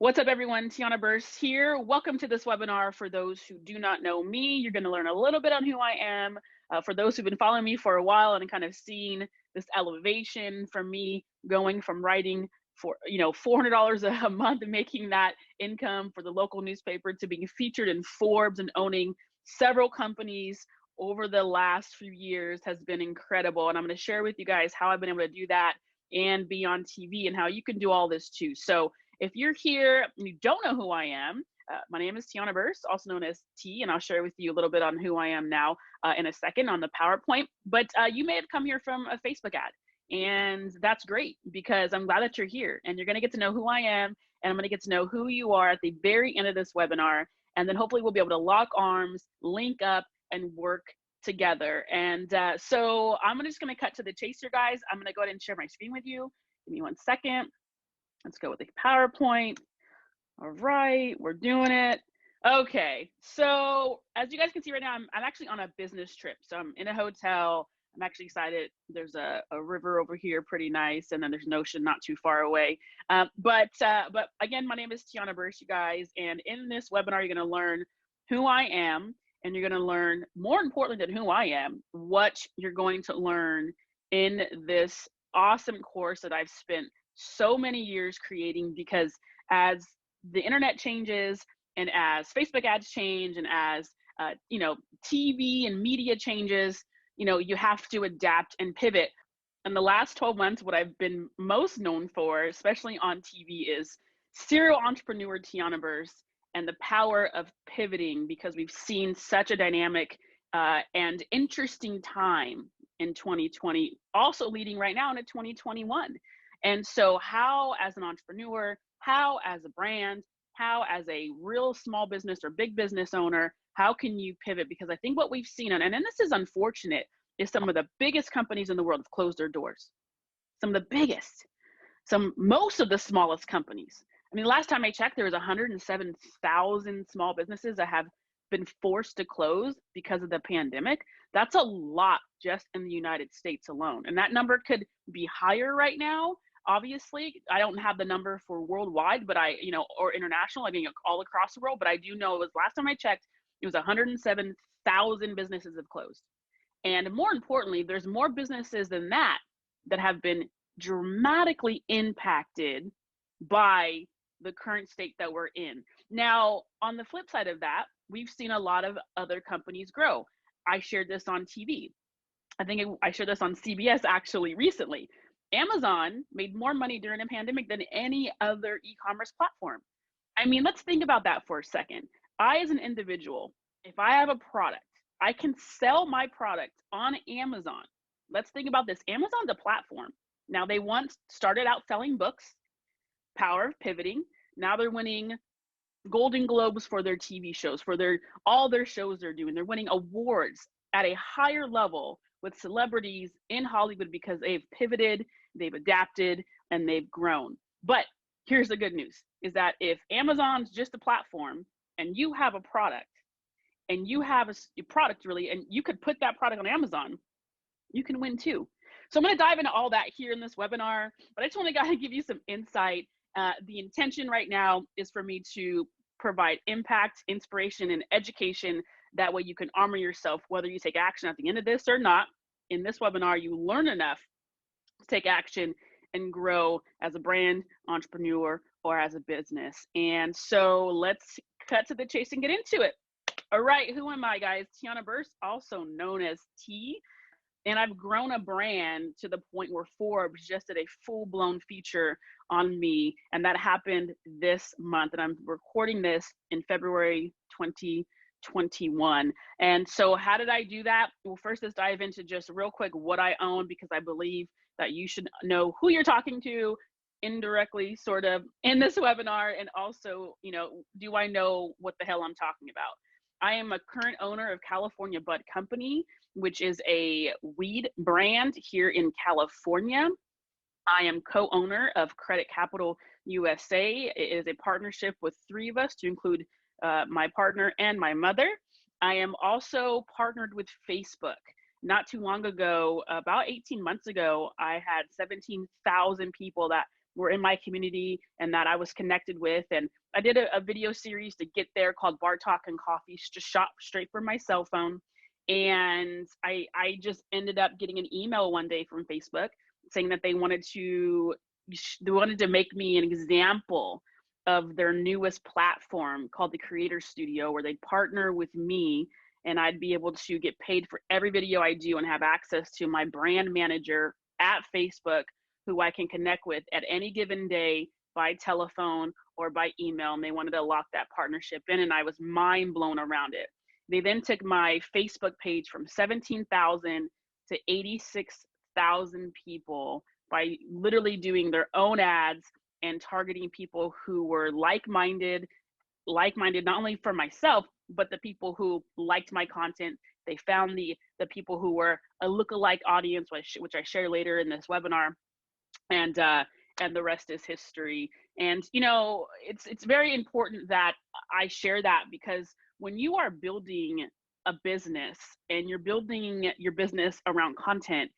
What's up, everyone? Tiana Burst here. Welcome to this webinar. For those who do not know me, you're going to learn a little bit on who I am. For those who've been following me for a while and kind of seen this elevation from me going from writing for $400 a month and making that income for the local newspaper to being featured in Forbes and owning several companies over the last few years has been incredible. And I'm going to share with you guys how I've been able to do that and be on TV and how you can do all this too. So if you're here and you don't know who I am, my name is Tiana Burst, also known as T, and I'll share with you a little bit on who I am now in a second on the PowerPoint. But you may have come here from a Facebook ad, and that's great because I'm glad that you're here and you're going to get to know who I am, and I'm going to get to know who you are at the very end of this webinar, and then hopefully we'll be able to lock arms, link up, and work together. And so I'm just going to cut to the chase here, guys. I'm going to go ahead and share my screen with you. Give me one second. Let's go with the PowerPoint. All right, we're doing it. Okay, so as you guys can see right now, I'm actually on a business trip. So I'm in a hotel. I'm actually excited. There's a river over here, pretty nice, and then there's an ocean not too far away. But again, my name is Tiana Burst, you guys, and in this webinar, you're going to learn who I am, and you're going to learn, more importantly than who I am, what you're going to learn in this awesome course that I've spent so many years creating, because as the internet changes and as Facebook ads change and as TV and media changes, you have to adapt and pivot. In the last 12 months, what I've been most known for, especially on TV, is serial entrepreneur Tiana Burst and the power of pivoting, because we've seen such a dynamic and interesting time in 2020, also leading right now into 2021. And so how as an entrepreneur, how as a brand, how as a real small business or big business owner, how can you pivot? Because I think what we've seen, and this is unfortunate, is some of the biggest companies in the world have closed their doors. Some of the biggest, most of the smallest companies. I mean, last time I checked, there was 107,000 small businesses that have been forced to close because of the pandemic. That's a lot just in the United States alone. And that number could be higher right now. Obviously, I don't have the number for worldwide, but or international, I mean, all across the world, but I do know it was, last time I checked, it was 107,000 businesses have closed. And more importantly, there's more businesses than that that have been dramatically impacted by the current state that we're in. Now, on the flip side of that, we've seen a lot of other companies grow. I shared this on TV. I think I shared this on CBS actually recently. Amazon made more money during a pandemic than any other e-commerce platform. I mean, let's think about that for a second. I, as an individual, if I have a product, I can sell my product on Amazon. Let's think about this. Amazon's a platform. Now, they once started out selling books, power of pivoting. Now they're winning Golden Globes for their TV shows, for all their shows they're doing. They're winning awards at a higher level with celebrities in Hollywood because they've pivoted, they've adapted, and they've grown. But here's the good news, is that if Amazon's just a platform and you have a product, and you have a product really, and you could put that product on Amazon, you can win too. So I'm going to dive into all that here in this webinar, but I just want to give you some insight. The intention right now is for me to provide impact, inspiration, and education. That way you can armor yourself, whether you take action at the end of this or not. In this webinar, you learn enough to take action and grow as a brand, entrepreneur, or as a business. And so let's cut to the chase and get into it. All right, who am I, guys? Tiana Burst, also known as T. And I've grown a brand to the point where Forbes just did a full-blown feature on me. And that happened this month. And I'm recording this in February 2021. And so how did I do that? Well, first, let's dive into just real quick what I own, because I believe that you should know who you're talking to indirectly, sort of, in this webinar. And also, do I know what the hell I'm talking about? I am a current owner of California Bud Company, which is a weed brand here in California. I am co-owner of Credit Capital USA. It is a partnership with three of us, to include my partner and my mother. I am also partnered with Facebook. Not too long ago, about 18 months ago, I had 17,000 people that were in my community and that I was connected with. And I did a video series to get there called Bar Talk and Coffee, just shot straight from my cell phone. And I just ended up getting an email one day from Facebook saying that they wanted to make me an example of their newest platform called the Creator Studio, where they'd partner with me and I'd be able to get paid for every video I do and have access to my brand manager at Facebook, who I can connect with at any given day by telephone or by email. And they wanted to lock that partnership in, and I was mind blown around it. They then took my Facebook page from 17,000 to 86,000 people by literally doing their own ads and targeting people who were like-minded not only for myself, but the people who liked my content. They found the people who were a lookalike audience, which I share later in this webinar, and the rest is history. And it's very important that I share that, because when you are building a business and you're building your business around content,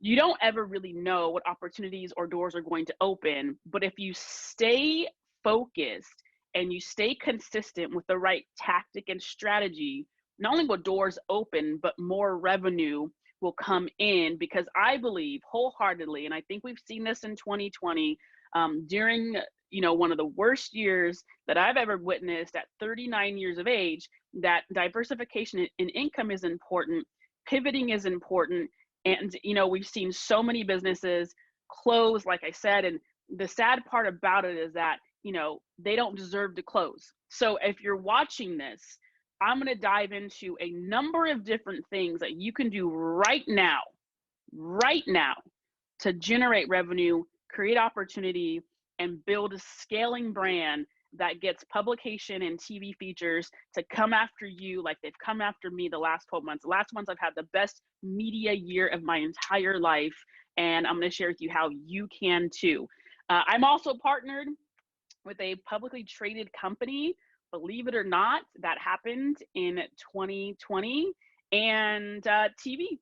you don't ever really know what opportunities or doors are going to open. But if you stay focused and you stay consistent with the right tactic and strategy, not only will doors open, but more revenue will come in. Because I believe wholeheartedly, and I think we've seen this in 2020, during one of the worst years that I've ever witnessed at 39 years of age, that diversification in income is important, pivoting is important. And we've seen so many businesses close, like I said, and the sad part about it is that they don't deserve to close. So if you're watching this, I'm going to dive into a number of different things that you can do right now to generate revenue, create opportunity, and build a scaling brand that gets publication and TV features to come after you like they've come after me the last 12 months. The last months I've had the best media year of my entire life, and I'm going to share with you how you can too. I'm also partnered with a publicly traded company, believe it or not, that happened in 2020, and TV.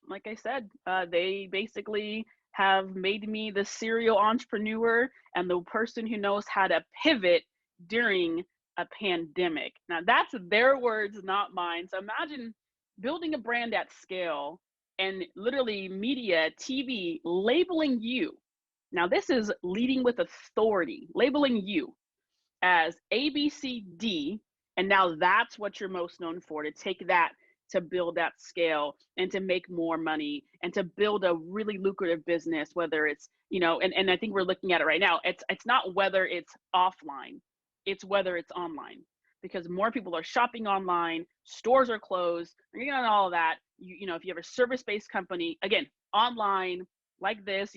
Like I said, they basically have made me the serial entrepreneur and the person who knows how to pivot during a pandemic. Now, that's their words, not mine. So imagine building a brand at scale and literally media, TV, labeling you. Now, this is leading with authority, labeling you as ABCD, and now that's what you're most known for, to take that to build that scale and to make more money and to build a really lucrative business, whether it's, and I think we're looking at it right now. It's not whether it's offline, it's whether it's online, because more people are shopping online, stores are closed, and all of that. If you have a service-based company, again, online like this,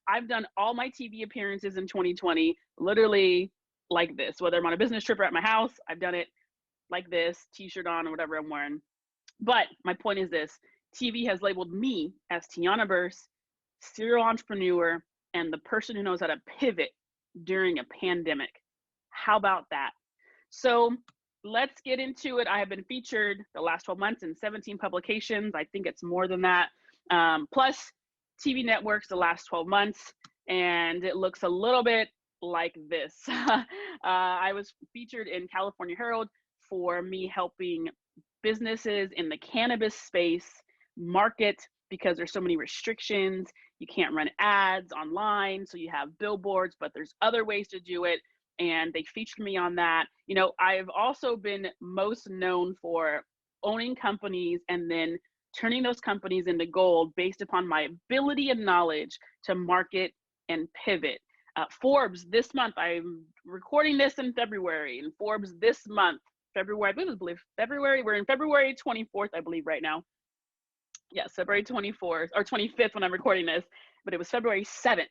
I've done all my TV appearances in 2020, literally like this, whether I'm on a business trip or at my house, I've done it like this, t-shirt on or whatever I'm wearing. But my point is this: TV has labeled me as Tiana Burse, serial entrepreneur, and the person who knows how to pivot during a pandemic. How about that? So let's get into it. I have been featured the last 12 months in 17 publications. I think it's more than that. Plus TV networks the last 12 months. And it looks a little bit like this. I was featured in California Herald for me helping businesses in the cannabis space market, because there's so many restrictions. You can't run ads online, so you have billboards, but there's other ways to do it, and they featured me on that. I've also been most known for owning companies and then turning those companies into gold based upon my ability and knowledge to market and pivot. Forbes this month, I'm recording this in February, and Forbes this month, February, I believe February, we're in February 24th, I believe right now. Yes, February 24th or 25th when I'm recording this, but it was February 7th,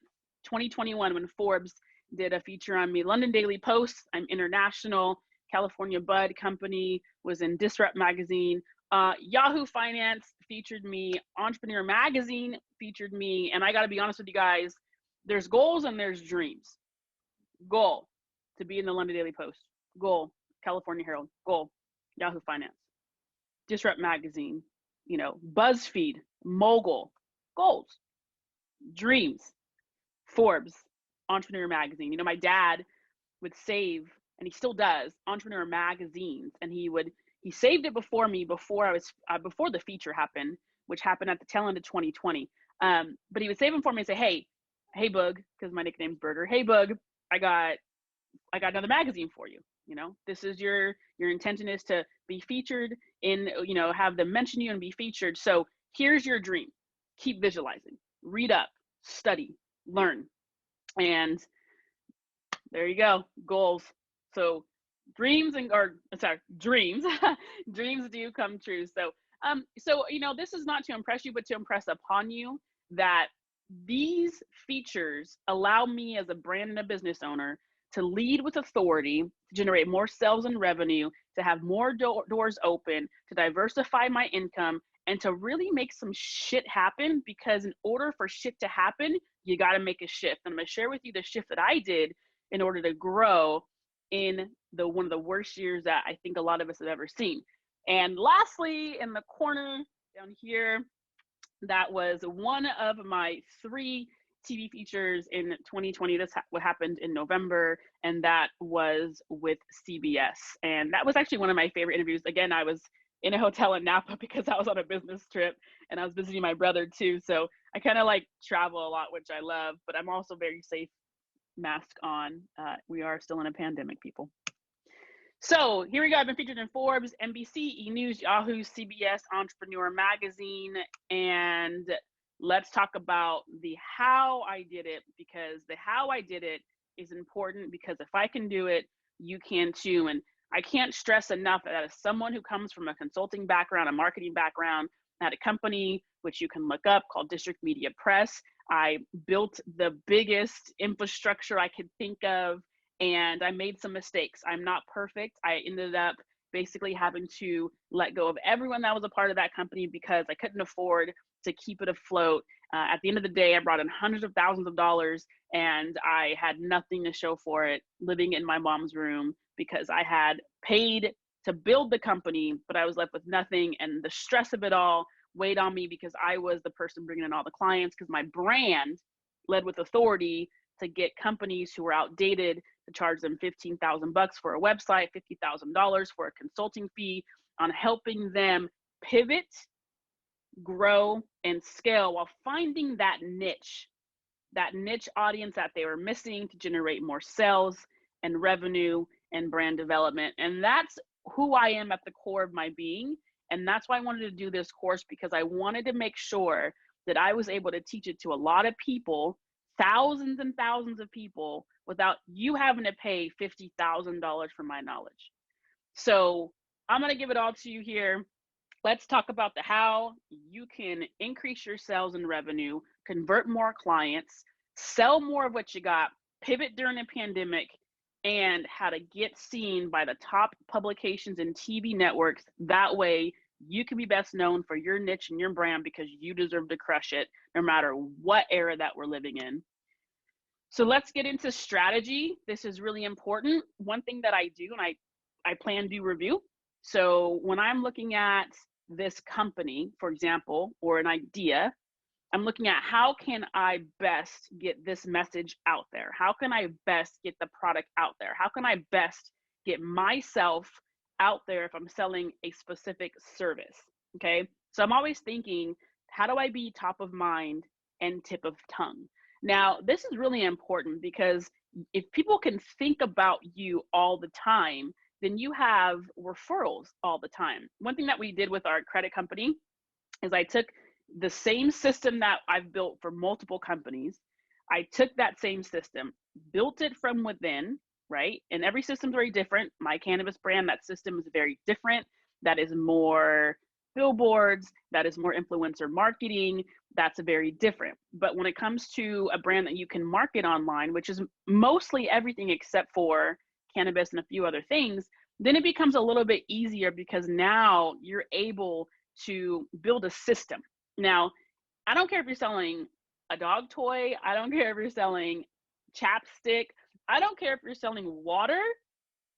2021 when Forbes did a feature on me. London Daily Post, I'm international. California Bud Company was in Disrupt Magazine. Yahoo Finance featured me. Entrepreneur Magazine featured me. And I got to be honest with you guys, there's goals and there's dreams. Goal, to be in the London Daily Post. Goal, California Herald. Goal, Yahoo Finance. Disrupt Magazine, BuzzFeed, Mogul. Goals, dreams, Forbes. Entrepreneur Magazine. You know, my dad would save, and he still does, Entrepreneur magazines, and he saved it before me, before I was before the feature happened, which happened at the tail end of 2020. But he would save them for me and say, hey Boog, because my nickname's Burger. Hey Boog, I got another magazine for you. You know, this is your intention is to be featured in, you know, have them mention you and be featured. So here's your dream. Keep visualizing, read up, study, learn. And there you go, goals. So dreams dreams dreams do come true. So you know, this is not to impress you, but to impress upon you that these features allow me as a brand and a business owner to lead with authority, to generate more sales and revenue, to have more doors open, to diversify my income, and to really make some shit happen. Because in order for shit to happen, you got to make a shift. And I'm going to share with you the shift that I did in order to grow in one of the worst years that I think a lot of us have ever seen. And lastly, in the corner down here, that was one of my 3 TV features in 2020. This what happened in November, and that was with CBS. And that was actually one of my favorite interviews. Again, I was in a hotel in Napa because I was on a business trip, and I was visiting my brother too. So I kind of like travel a lot, which I love, but I'm also very safe, mask on. We are still in a pandemic, people. So here we go. I've been featured in Forbes, NBC, E! News, Yahoo, CBS, Entrepreneur Magazine, and let's talk about the how I did it, because the how I did it is important, because if I can do it, you can too. And I can't stress enough that as someone who comes from a consulting background, a marketing background, at a company which you can look up called District Media Press, I built the biggest infrastructure I could think of, and I made some mistakes. I'm not perfect. I ended up basically having to let go of everyone that was a part of that company because I couldn't afford to keep it afloat. At the end of the day, I brought in hundreds of thousands of dollars, and I had nothing to show for it, living in my mom's room, because I had paid to build the company, but I was left with nothing. And the stress of it all weighed on me because I was the person bringing in all the clients, because my brand led with authority to get companies who were outdated to charge them $15,000 for a website, $50,000 for a consulting fee, on helping them pivot, grow, and scale while finding that niche audience that they were missing to generate more sales and revenue and brand development. And that's who I am at the core of my being. And that's why I wanted to do this course, because I wanted to make sure that I was able to teach it to a lot of people, thousands and thousands of people, without you having to pay $50,000 for my knowledge. So I'm going to give it all to you here. Let's talk about the how you can increase your sales and revenue, convert more clients, sell more of what you got, pivot during a pandemic, and how to get seen by the top publications and TV networks. That way you can be best known for your niche and your brand, because you deserve to crush it no matter what era that we're living in. So let's get into strategy. This is really important. One thing that I do, and I plan to do review. So when I'm looking at this company, for example, or an idea, I'm looking at how can I best get this message out there? How can I best get the product out there? How can I best get myself out there if I'm selling a specific service? Okay. So I'm always thinking, how do I be top of mind and tip of tongue? Now, this is really important, because if people can think about you all the time, then you have referrals all the time. One thing that we did with our credit company is I took the same system that I've built for multiple companies. I took that same system, built it from within, right? And every system's very different. My cannabis brand, that system is very different. That is more billboards, that is more influencer marketing. That's very different. But when it comes to a brand that you can market online, which is mostly everything except for cannabis and a few other things, then it becomes a little bit easier, because now you're able to build a system. Now, I don't care if you're selling a dog toy. I don't care if you're selling chapstick. I don't care if you're selling water.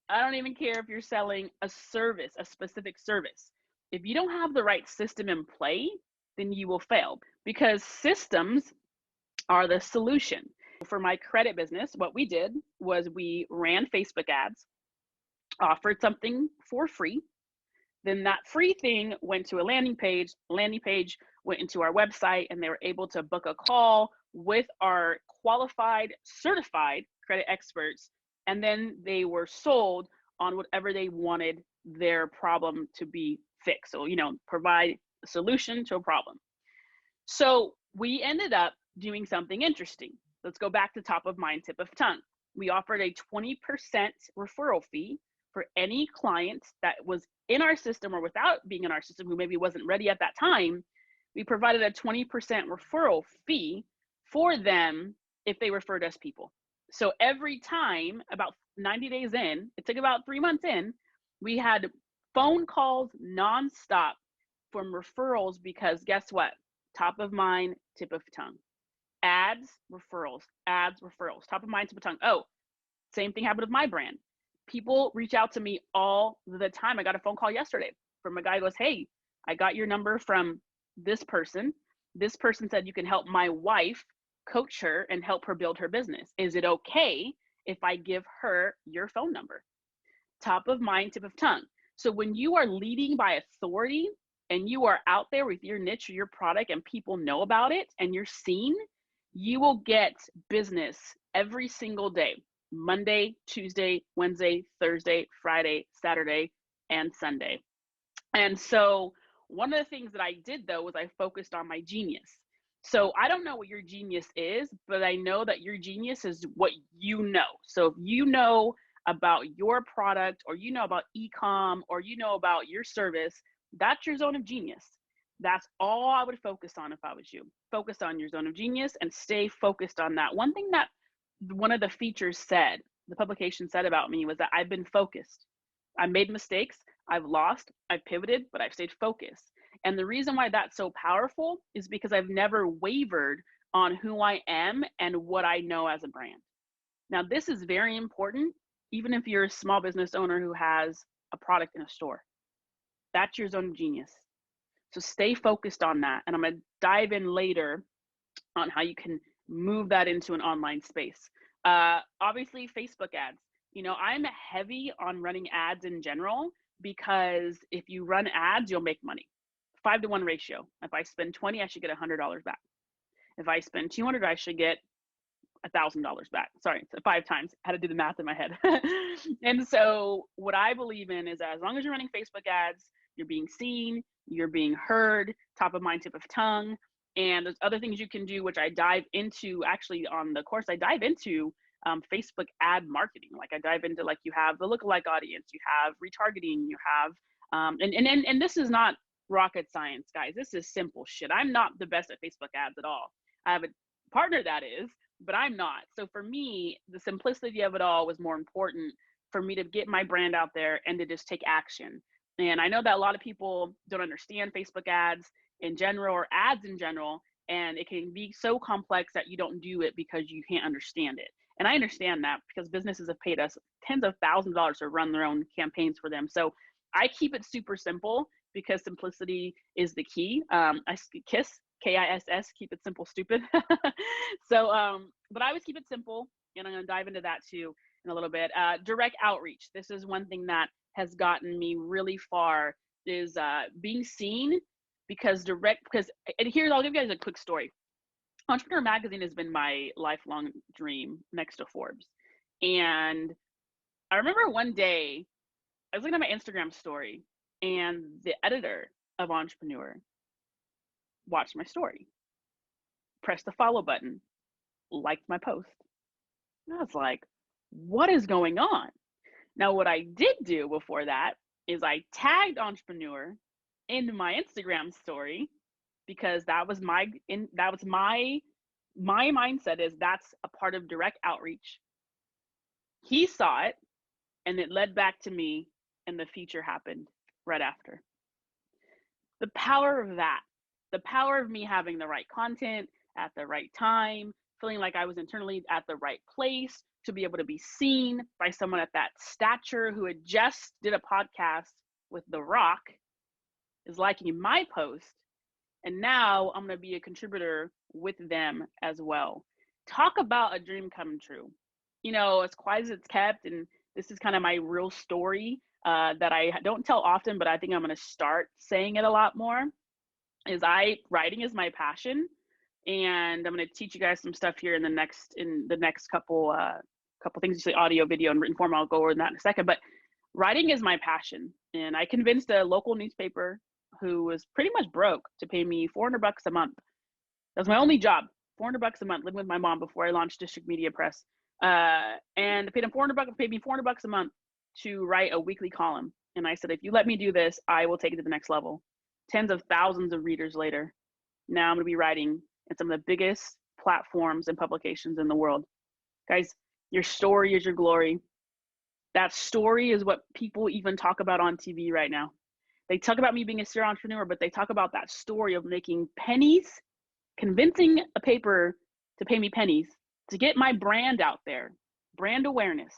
I don't even care if you're selling a service, a specific service. If you don't have the right system in play, then you will fail, because systems are the solution. For my credit business, what we did was we ran Facebook ads, offered something for free. Then that free thing went to a landing page. Landing page went into our website, and they were able to book a call with our qualified, certified credit experts. And then they were sold on whatever they wanted their problem to be fixed. So, provide a solution to a problem. So we ended up doing something interesting. Let's go back to top of mind, tip of tongue. We offered a 20% referral fee for any client that was in our system or without being in our system, who maybe wasn't ready at that time. We provided a 20% referral fee for them if they referred us people. So every time, about 90 days in, it took about 3 months in, we had phone calls nonstop from referrals, because guess what? Top of mind, tip of tongue. Ads, referrals, top of mind, tip of tongue. Oh, same thing happened with my brand. People reach out to me all the time. I got a phone call yesterday from a guy who goes, hey, I got your number from this person. This person said you can help my wife, coach her, and help her build her business. Is it okay if I give her your phone number? Top of mind, tip of tongue. So when you are leading by authority and you are out there with your niche or your product and people know about it and you're seen, you will get business every single day. Monday, Tuesday, Wednesday, Thursday, Friday, Saturday, and Sunday. And so one of the things that I did, though, was I focused on my genius. So I don't know what your genius is, but I know that your genius is what you know. So if you know about your product, or you know about e-com, or you know about your service, that's your zone of genius. That's all I would focus on if I was you. Focus on your zone of genius and stay focused on that. One thing that one of the features said, the publication said about me, was that I've been focused. I made mistakes, I've lost, I've pivoted, but I've stayed focused. And the reason why that's so powerful is because I've never wavered on who I am and what I know as a brand. Now, this is very important, even if you're a small business owner who has a product in a store. That's your zone of genius. So stay focused on that. And I'm going to dive in later on how you can move that into an online space. Obviously, Facebook ads. I'm heavy on running ads in general, because if you run ads, you'll make money. 5-to-1 ratio. If I spend 20, I should get $100 back. If I spend 200, I should get $1,000 back. Sorry, 5 times. I had to do the math in my head. And so what I believe in is that as long as you're running Facebook ads, you're being seen, you're being heard, top of mind, tip of tongue. And there's other things you can do, which I dive into actually on the course. I dive into Facebook ad marketing. Like I dive into, like, you have the lookalike audience, you have retargeting, you have, and this is not rocket science, guys. This is simple shit. I'm not the best at Facebook ads at all. I have a partner that is, but I'm not. So for me, the simplicity of it all was more important for me to get my brand out there and to just take action. And I know that a lot of people don't understand Facebook ads in general, or ads in general, and it can be so complex that you don't do it because you can't understand it. And I understand that, because businesses have paid us tens of thousands of dollars to run their own campaigns for them. So I keep it super simple, because simplicity is the key. KISS, KISS, keep it simple, stupid. So, but I always keep it simple, and I'm going to dive into that too in a little bit. Direct outreach. This is one thing that has gotten me really far, is being seen, because and here, I'll give you guys a quick story. Entrepreneur Magazine has been my lifelong dream next to Forbes. And I remember one day I was looking at my Instagram story, and the editor of Entrepreneur watched my story, pressed the follow button, liked my post. And I was like, what is going on? Now, what I did do before that is I tagged Entrepreneur in my Instagram story, because that was my mindset, is that's a part of direct outreach. He saw it, and it led back to me, and the feature happened right after. The power of that, the power of me having the right content at the right time, feeling like I was internally at the right place to be able to be seen by someone at that stature who had just did a podcast with The Rock, is liking my post. And now I'm going to be a contributor with them as well. talk about a dream come true. You know, as quiet as it's kept, and this is kind of my real story that I don't tell often, but I think I'm going to start saying it a lot more. Is writing is my passion, and I'm going to teach you guys some stuff here in the next couple things, usually audio, video, and written form. I'll go over that in a second, but writing is my passion, and I convinced a local newspaper who was pretty much broke to pay me $400 a month. That was my only job, $400 a month, living with my mom before I launched District Media Press. And paid him paid me $400 a month to write a weekly column. And I said, if you let me do this, I will take it to the next level. Tens of thousands of readers later, now I'm going to be writing in some of the biggest platforms and publications in the world. Guys, your story is your glory. That story is what people even talk about on TV right now. They talk about me being a serial entrepreneur, but they talk about that story of making pennies, convincing a paper to pay me pennies to get my brand out there. Brand awareness,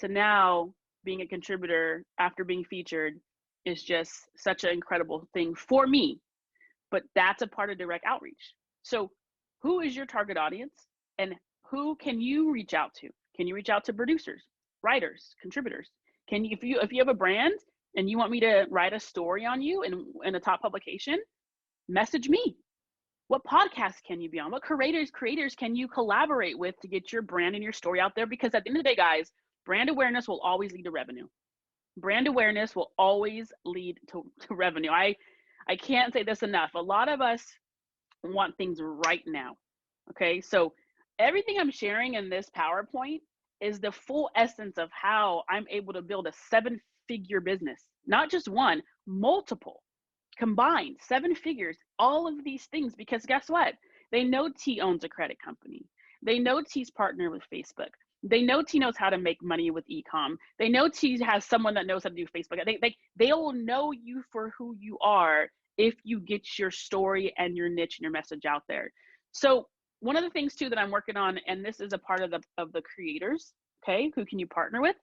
to now being a contributor after being featured is just such an incredible thing for me. But that's a part of direct outreach. So who is your target audience, and who can you reach out to? Can you reach out to producers, writers, contributors? Can you, if you have a brand and you want me to write a story on you in a top publication, message me. What podcasts can you be on? What creators can you collaborate with to get your brand and your story out there? Because at the end of the day, guys, brand awareness will always lead to revenue. Brand awareness will always lead to revenue. I can't say this enough. A lot of us want things right now. Okay, so everything I'm sharing in this PowerPoint is the full essence of how I'm able to build a 7-figure business, not just one, multiple, combined 7 figures, all of these things, because guess what? They know T owns a credit company. They know T's partner with Facebook. They know T knows how to make money with e-com. They know T has someone that knows how to do Facebook. They'll know you for who you are if you get your story and your niche and your message out there. So one of the things too that I'm working on, and this is a part of the creators, okay, who can you partner with?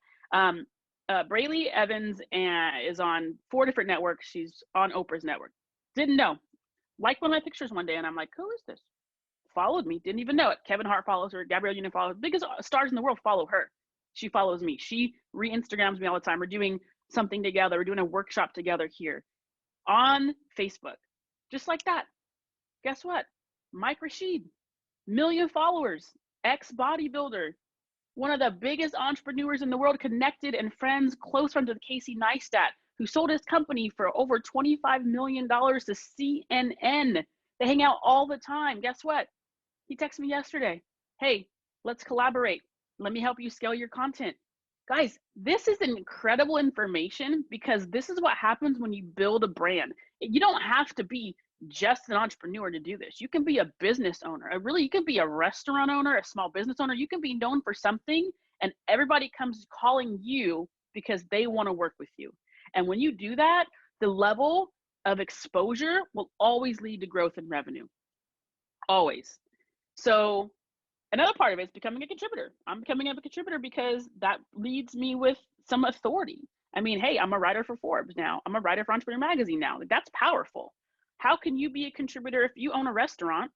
Braley Evans is on 4 different networks. She's on Oprah's network. Didn't know. Liked one of my pictures one day, and I'm like, who is this? Followed me. Didn't even know it. Kevin Hart follows her. Gabrielle Union follows her. Biggest stars in the world follow her. She follows me. She re-Instagrams me all the time. We're doing something together. We're doing a workshop together here on Facebook. Just like that. Guess what? Mike Rashid, 1 million followers, ex-bodybuilder, one of the biggest entrepreneurs in the world, connected and friends, close friends with Casey Neistat, who sold his company for over $25 million to CNN. They hang out all the time. Guess what? He texted me yesterday. Hey, let's collaborate. Let me help you scale your content. Guys, this is incredible information, because this is what happens when you build a brand. You don't have to be just an entrepreneur to do this. You can be a business owner. You can be a restaurant owner, a small business owner. You can be known for something, and everybody comes calling you because they want to work with you. And when you do that, the level of exposure will always lead to growth and revenue. Always. So another part of it is becoming a contributor. I'm becoming a contributor because that leads me with some authority. I mean, hey, I'm a writer for Forbes now. I'm a writer for Entrepreneur Magazine now. That's powerful. How can you be a contributor if you own a restaurant?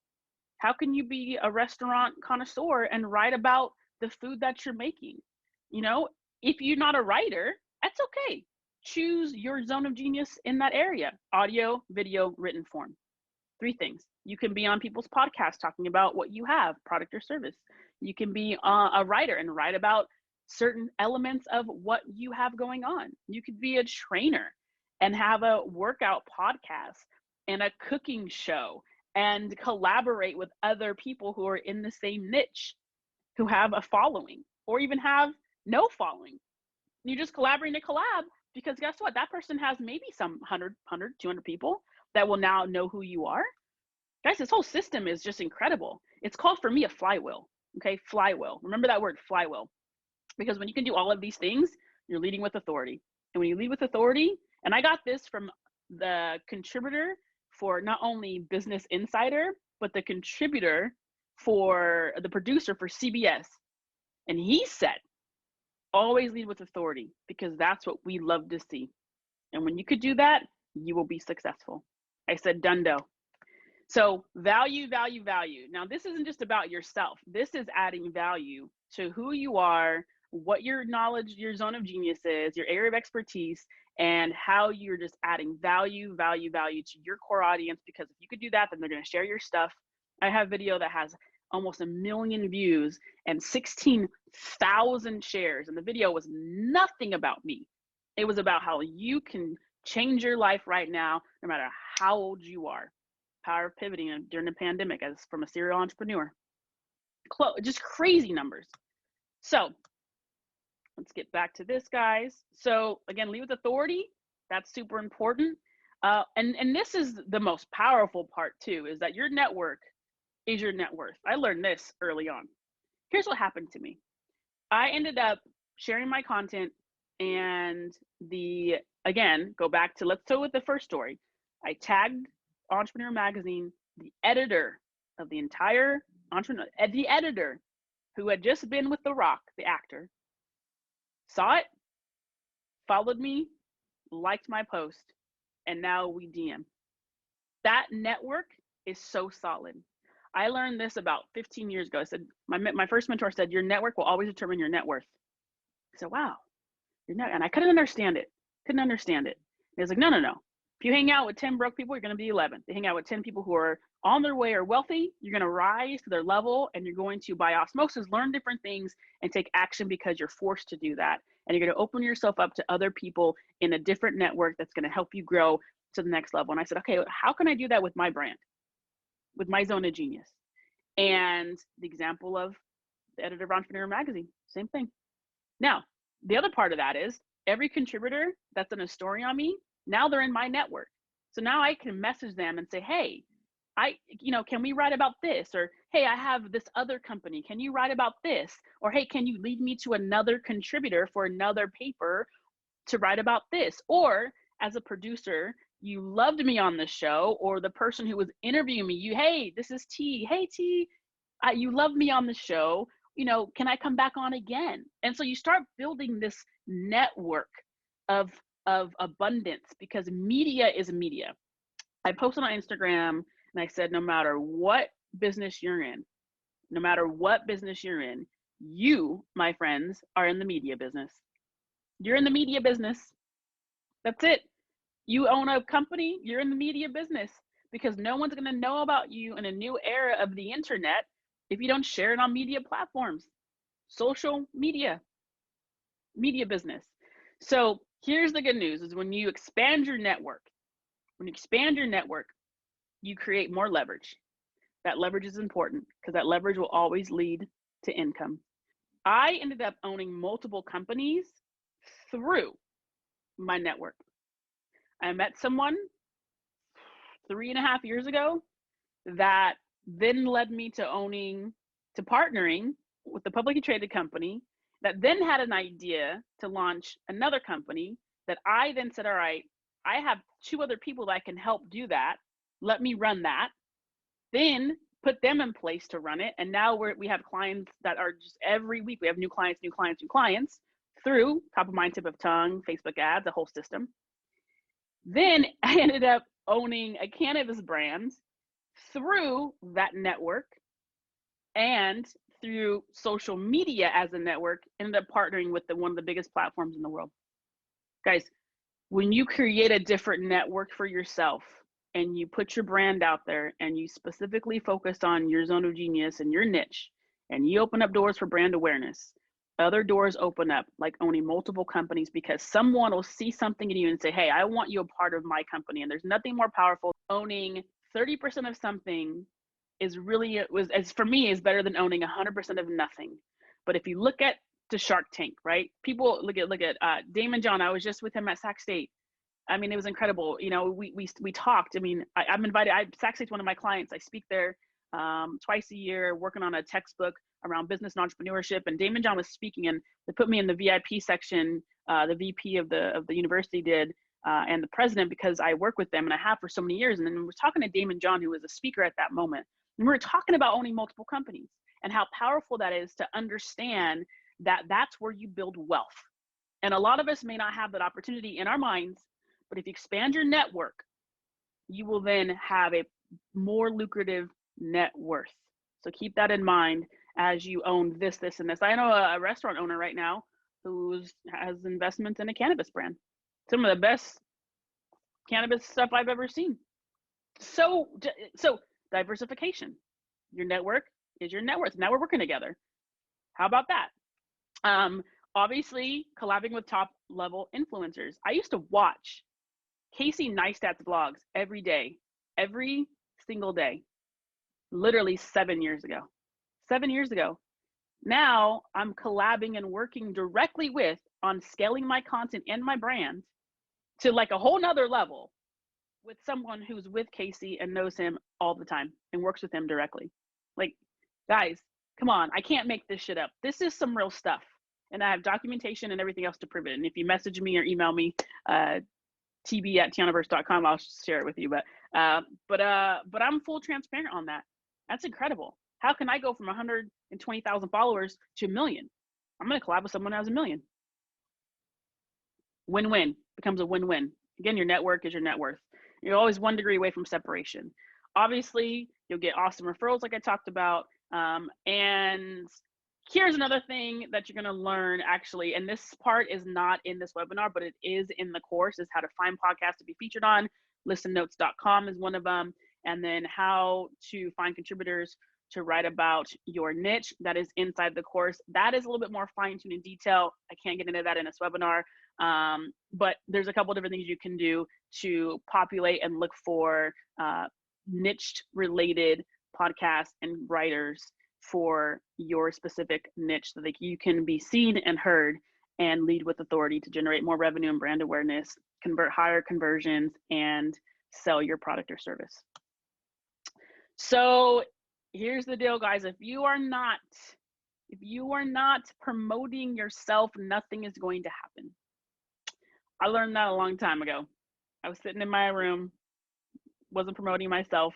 How can you be a restaurant connoisseur and write about the food that you're making? You know, if you're not a writer, that's okay. Choose your zone of genius in that area: audio, video, written form. 3 things. You can be on people's podcasts talking about what you have, product or service. You can be a writer and write about certain elements of what you have going on. You could be a trainer and have a workout podcast and a cooking show and collaborate with other people who are in the same niche, who have a following or even have no following. You just collaborate in a collab, because guess what? That person has maybe some 100, 200 people that will now know who you are. Guys, this whole system is just incredible. It's called, for me, a flywheel. Okay, flywheel. Remember that word, flywheel. Because when you can do all of these things, you're leading with authority. And when you lead with authority, and I got this from the contributor for not only Business Insider, but the contributor for the producer for CBS. And he said, always lead with authority, because that's what we love to see. And when you could do that, you will be successful. I said, dundo. So value, value, value. Now, this isn't just about yourself. This is adding value to who you are, what your knowledge, your zone of genius is, your area of expertise, and how you're just adding value, value, value to your core audience. Because if you could do that, then they're going to share your stuff. I have video that has almost 1 million views and 16,000 shares. And the video was nothing about me. It was about how you can change your life right now, no matter how old you are. Power of pivoting during the pandemic as from a serial entrepreneur. Just crazy numbers. So let's get back to this, guys. So again, lead with authority. That's super important. And this is the most powerful part too, is that your network is your net worth. I learned this early on. Here's what happened to me. I ended up sharing my content, and again, go back to, let's go with the first story. I tagged Entrepreneur Magazine, the editor of the entire Entrepreneur, the editor who had just been with The Rock, the actor, saw it, followed me, liked my post, and now we DM. That network is so solid. I learned this about 15 years ago. I said, my first mentor said, your network will always determine your net worth. I said, wow, and I couldn't understand it. And he was like, no. If you hang out with 10 broke people, you're going to be 11. If you hang out with 10 people who are on their way or wealthy, you're going to rise to their level, and you're going to, by osmosis, learn different things and take action because you're forced to do that. And you're going to open yourself up to other people in a different network that's going to help you grow to the next level. And I said, okay, how can I do that with my brand, with my zone of genius? And the example of the editor of Entrepreneur Magazine, same thing. Now, the other part of that is every contributor that's done a story on me, now they're in my network. So now I can message them and say, hey, can we write about this? Or, hey, I have this other company. Can you write about this? Or, hey, can you lead me to another contributor for another paper to write about this? Or as a producer, you loved me on the show, or the person who was interviewing me, hey, this is T. Hey, T, you love me on the show. Can I come back on again? And so you start building this network of abundance, because media is media. I posted on Instagram and I said, no matter what business you're in, you, my friends, are in the media business. You're in the media business. That's it. You own a company, you're in the media business, because no one's going to know about you in a new era of the internet if you don't share it on media platforms. Social media business. So here's the good news, is when you expand your network, you create more leverage. That leverage is important because that leverage will always lead to income. I ended up owning multiple companies through my network. I met someone 3.5 years ago that then led me to partnering with a publicly traded company that then had an idea to launch another company that I then said, all right, I have 2 other people that can help do that. Let me run that. Then put them in place to run it. And now we have clients that are just every week, we have new clients through top of mind, tip of tongue, Facebook ads, the whole system. Then I ended up owning a cannabis brand through that network, and through social media as a network, ended up partnering with one of the biggest platforms in the world. Guys, when you create a different network for yourself and you put your brand out there and you specifically focus on your zone of genius and your niche, and you open up doors for brand awareness, other doors open up, like owning multiple companies, because someone will see something in you and say, hey, I want you a part of my company. And there's nothing more powerful. Owning 30% of something for me is better than owning 100% of nothing. But if you look at the Shark Tank, right? People look at Daymond John. I was just with him at Sac State. I mean, it was incredible. We talked. I mean, I'm invited. Sac State's one of my clients. I speak there twice a year, working on a textbook around business and entrepreneurship. And Daymond John was speaking, and they put me in the VIP section. The VP of the university did, and the president, because I work with them and I have for so many years. And then we were talking to Daymond John, who was a speaker at that moment. And we were talking about owning multiple companies and how powerful that is to understand that that's where you build wealth. And a lot of us may not have that opportunity in our minds, but if you expand your network, you will then have a more lucrative net worth. So keep that in mind as you own this, and this. I know a restaurant owner right now who has investments in a cannabis brand. Some of the best cannabis stuff I've ever seen. So diversification. Your network is your net worth. Now we're working together. How about that? Obviously, collabing with top level influencers. I used to watch Casey Neistat's vlogs every single day, literally 7 years ago. 7 years ago. Now I'm collabing and working directly on scaling my content and my brand to like a whole nother level with someone who's with Casey and knows him all the time and works with him directly. Like, guys, come on, I can't make this shit up. This is some real stuff. And I have documentation and everything else to prove it. And if you message me or email me, tb@tianaverse.com, I'll share it with you. But I'm full transparent on that. That's incredible. How can I go from 120,000 followers to 1 million? I'm going to collab with someone who has 1 million. Win-win becomes a win-win. Again, your network is your net worth. You're always 1 degree away from separation. Obviously, you'll get awesome referrals like I talked about. And here's another thing that you're going to learn actually, and this part is not in this webinar, but it is in the course, is how to find podcasts to be featured on. Listennotes.com is one of them. And then how to find contributors to write about your niche. That is inside the course. That is a little bit more fine-tuned in detail. I can't get into that in this webinar. But there's a couple different things you can do to populate and look for niche related podcasts and writers for your specific niche so that you can be seen and heard and lead with authority to generate more revenue and brand awareness, convert higher conversions, and sell your product or service. So here's the deal, guys. If you are not promoting yourself, nothing is going to happen. I learned that a long time ago. I was sitting in my room, wasn't promoting myself,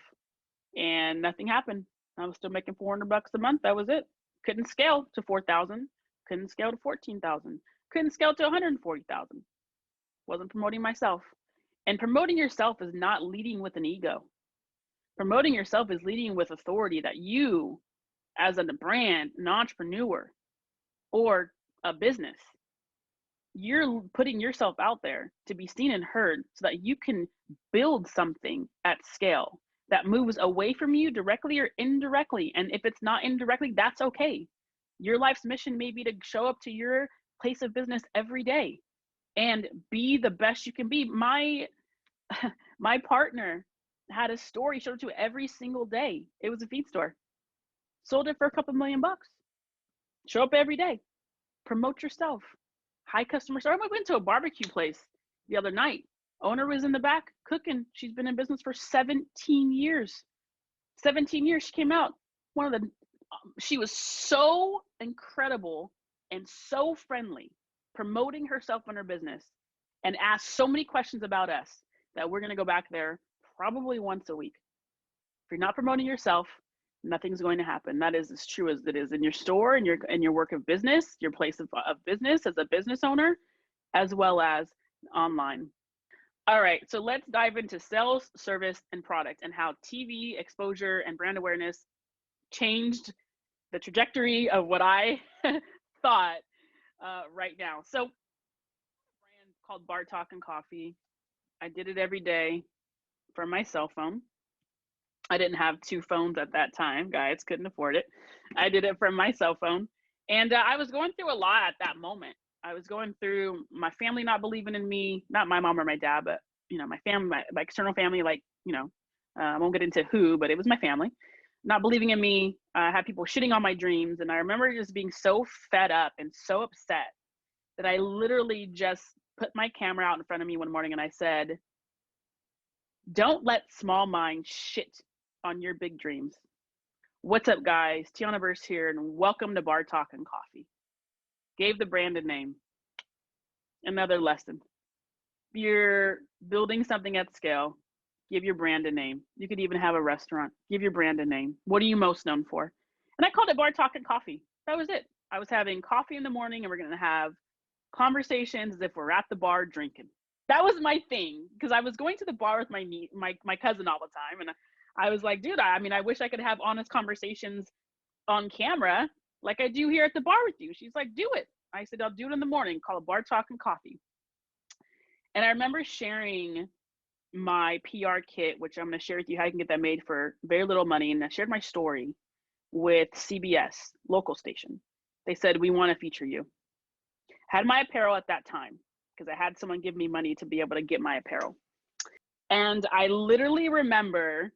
and nothing happened. I was still making $400 a month. That was it. Couldn't scale to 4,000. Couldn't scale to 14,000. Couldn't scale to 140,000. Wasn't promoting myself. And promoting yourself is not leading with an ego. Promoting yourself is leading with authority that you, as a brand, an entrepreneur, or a business, you're putting yourself out there to be seen and heard so that you can build something at scale that moves away from you directly or indirectly. And if it's not indirectly, that's okay. Your life's mission may be to show up to your place of business every day and be the best you can be. My partner had a store he showed up to every single day. It was a feed store. Sold it for a couple $1 million. Show up every day. Promote yourself. High customer service. I went to a barbecue place the other night. Owner was in the back cooking. She's been in business for 17 years. 17 years. She came out. She was so incredible and so friendly, promoting herself and her business, and asked so many questions about us that we're going to go back there probably once a week. If you're not promoting yourself, nothing's going to happen. That is as true as it is in your store, in your work of business, your place of business as a business owner, as well as online. All right, so let's dive into sales, service, and product, and how TV exposure and brand awareness changed the trajectory of what I thought right now. So, a brand called Bar Talkin' Coffee. I did it every day from my cell phone. I didn't have 2 phones at that time, guys, couldn't afford it. I did it from my cell phone. And I was going through a lot at that moment. I was going through my family not believing in me, not my mom or my dad, but, my family, my external family, like, I won't get into who, but it was my family, not believing in me. I had people shitting on my dreams. And I remember just being so fed up and so upset that I literally just put my camera out in front of me one morning and I said, don't let small minds shit on your big dreams. What's up, guys? Tiana Verse here, and welcome to Bar Talkin' Coffee. Gave the brand a name. Another lesson. If you're building something at scale, give your brand a name. You could even have a restaurant. Give your brand a name. What are you most known for? And I called it Bar Talkin' Coffee. That was it. I was having coffee in the morning, and we're going to have conversations as if we're at the bar drinking. That was my thing, because I was going to the bar with my cousin all the time, and I was like, dude, I mean, I wish I could have honest conversations on camera like I do here at the bar with you. She's like, do it. I said, I'll do it in the morning, call it Bar Talk and Coffee. And I remember sharing my PR kit, which I'm going to share with you how you can get that made for very little money. And I shared my story with CBS, local station. They said, we want to feature you. Had my apparel at that time because I had someone give me money to be able to get my apparel. And I literally remember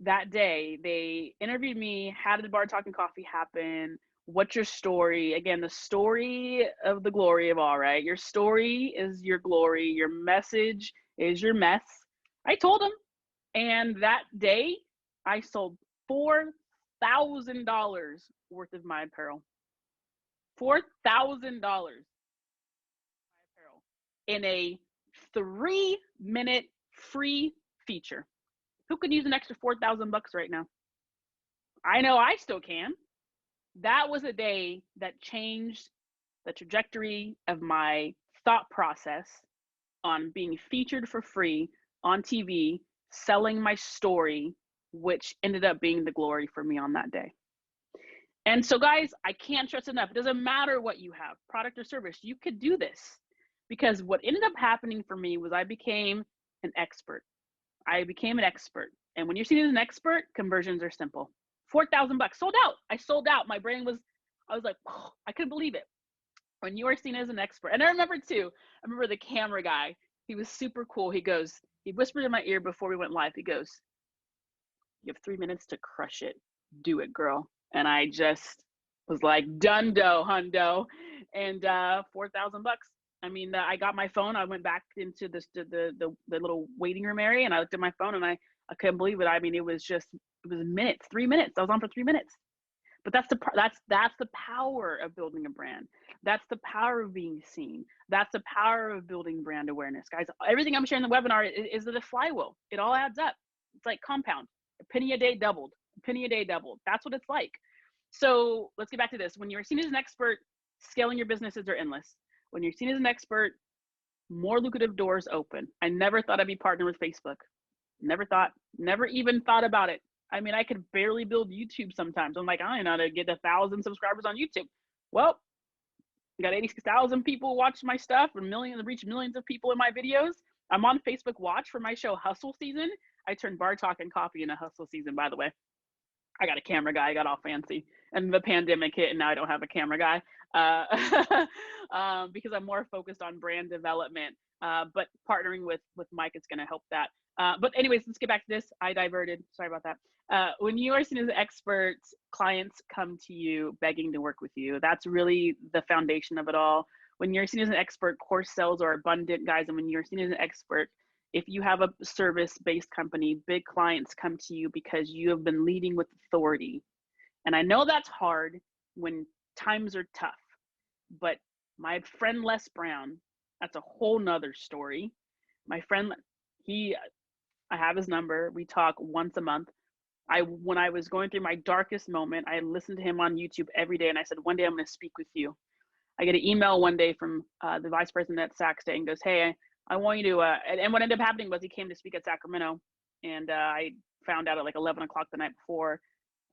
that day they interviewed me. How did Bar Talk and Coffee happen? What's your story? Again, the story of the glory of all, right? Your story is your glory. Your message is your mess. I told them. And that day I sold $4,000 worth of my apparel. $4,000 apparel in a 3-minute free feature. Who could use an extra $4,000 right now? I know I still can. That was a day that changed the trajectory of my thought process on being featured for free on TV, selling my story, which ended up being the glory for me on that day. And so, guys, I can't stress enough. It doesn't matter what you have, product or service, you could do this. Because what ended up happening for me was I became an expert. I became an expert. And when you're seen as an expert, conversions are simple. $4,000 sold out. I sold out. My brain was, I was like, oh, I couldn't believe it. When you are seen as an expert. And I remember too, I remember the camera guy, he was super cool. He whispered in my ear before we went live. He goes, you have 3 minutes to crush it. Do it, girl. And I just was like, dundo, hundo. And $4,000. I mean, I got my phone. I went back into the little waiting room area, and I looked at my phone, and I couldn't believe it. I mean, it was minutes, 3 minutes. I was on for 3 minutes. But that's the power of building a brand. That's the power of being seen. That's the power of building brand awareness, guys. Everything I'm sharing in the webinar is the flywheel. It all adds up. It's like compound. A penny a day doubled. A penny a day doubled. That's what it's like. So let's get back to this. When you're seen as an expert, scaling your businesses are endless. When you're seen as an expert, more lucrative doors open. I never thought I'd be partnered with Facebook. Never even thought about it. I mean, I could barely build YouTube sometimes. I'm like, I don't know how to get 1,000 subscribers on YouTube. Well, I got 86,000 people watch my stuff and reach millions of people in my videos. I'm on Facebook Watch for my show Hustle Season. I turned Bar Talk and Coffee into Hustle Season, by the way. I got a camera guy. I got all fancy. And the pandemic hit, and now I don't have a camera guy because I'm more focused on brand development. But partnering with Mike is going to help that. But anyways, let's get back to this. I diverted. Sorry about that. When you are seen as an expert, clients come to you begging to work with you. That's really the foundation of it all. When you're seen as an expert, course sales are abundant, guys. And when you're seen as an expert, if you have a service-based company, big clients come to you because you have been leading with authority. And I know that's hard when times are tough, but my friend Les Brown, that's a whole nother story. My friend, I have his number. We talk once a month. When I was going through my darkest moment, I listened to him on YouTube every day, and I said, one day I'm going to speak with you. I get an email one day from the vice president at Saxday and goes, hey, I want you to, and what ended up happening was he came to speak at Sacramento, and I found out at like 11 o'clock the night before.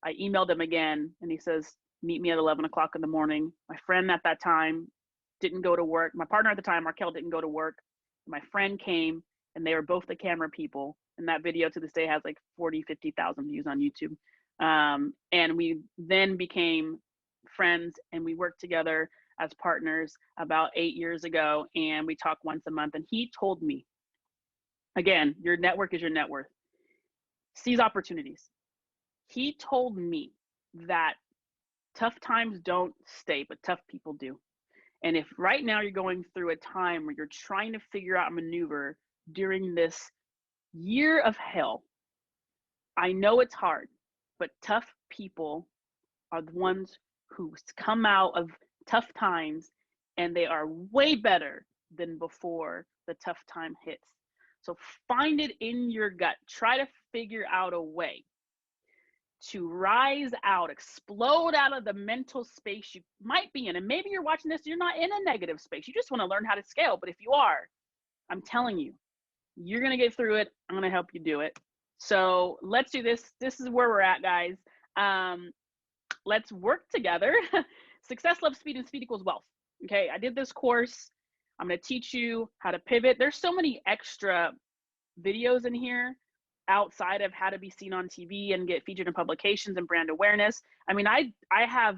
I emailed him again, and he says, meet me at 11 o'clock in the morning. My friend at that time didn't go to work. My partner at the time, Markel, didn't go to work. My friend came, and they were both the camera people. And that video to this day has like 40, 50,000 views on YouTube. And we then became friends, and we worked together as partners about 8 years ago, and we talk once a month. And he told me, again, your network is your net worth. Seize opportunities. He told me that tough times don't stay, but tough people do. And if right now you're going through a time where you're trying to figure out a maneuver during this year of hell, I know it's hard, but tough people are the ones who come out of tough times, and they are way better than before the tough time hits. So find it in your gut. Try to figure out a way to rise out, explode out of the mental space you might be in. And maybe you're watching this, you're not in a negative space. You just want to learn how to scale. But if you are, I'm telling you, you're going to get through it. I'm going to help you do it. So let's do this. This is where we're at, guys. Um, let's work together. Success loves speed and speed equals wealth. Okay, I did this course. I'm going to teach you how to pivot. There's so many extra videos in here outside of how to be seen on TV and get featured in publications and brand awareness. I mean, I have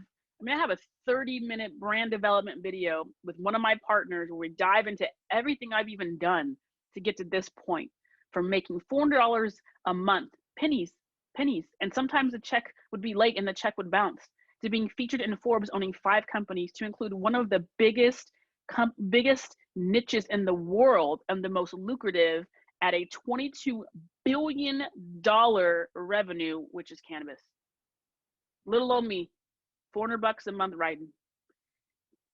a 30-minute brand development video with one of my partners where we dive into everything I've even done to get to this point, from making $400 a month, pennies, and sometimes the check would be late and the check would bounce, to being featured in Forbes owning 5 companies, to include one of the biggest niches in the world and the most lucrative at a $22 billion revenue, which is cannabis. Little old me, $400 a month riding.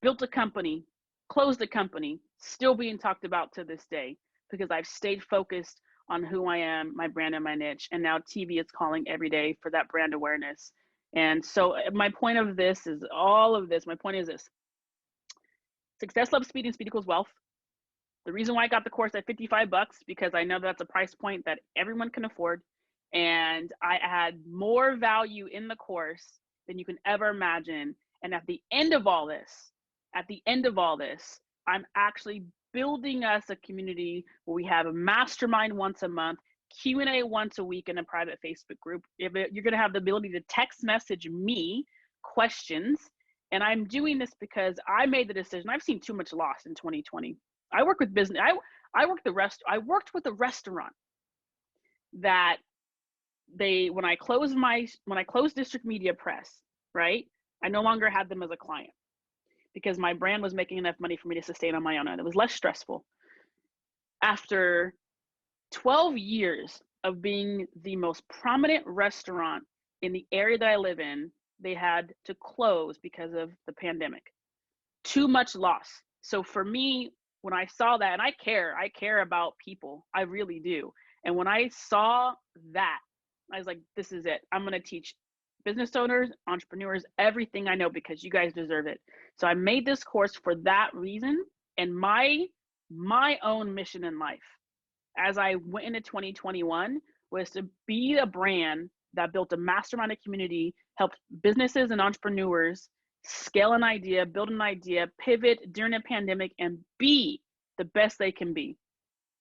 Built a company, closed a company, still being talked about to this day because I've stayed focused on who I am, my brand, and my niche. And now TV is calling every day for that brand awareness. And so my point of this is all of this. My point is this: success loves speed and speed equals wealth. The reason why I got the course at $55, because I know that's a price point that everyone can afford. And I had more value in the course than you can ever imagine. And at the end of all this, I'm actually building us a community where we have a mastermind once a month, Q&A once a week in a private Facebook group. You're going to have the ability to text message me questions. And I'm doing this because I made the decision. I've seen too much loss in 2020. I work with business. I worked with a restaurant that when I closed District Media Press, right? I no longer had them as a client because my brand was making enough money for me to sustain on my own, and it was less stressful. After 12 years of being the most prominent restaurant in the area that I live in, they had to close because of the pandemic. Too much loss. So for me, when I saw that, and I care about people, I really do. And when I saw that, I was like, this is it. I'm going to teach business owners, entrepreneurs, everything I know because you guys deserve it. So I made this course for that reason. And my own mission in life as I went into 2021 was to be a brand that built a mastermind community, helped businesses and entrepreneurs scale an idea, build an idea, pivot during a pandemic, and be the best they can be.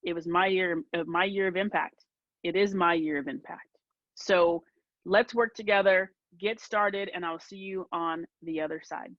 It was my year of impact. It is my year of impact. So let's work together, get started, and I'll see you on the other side.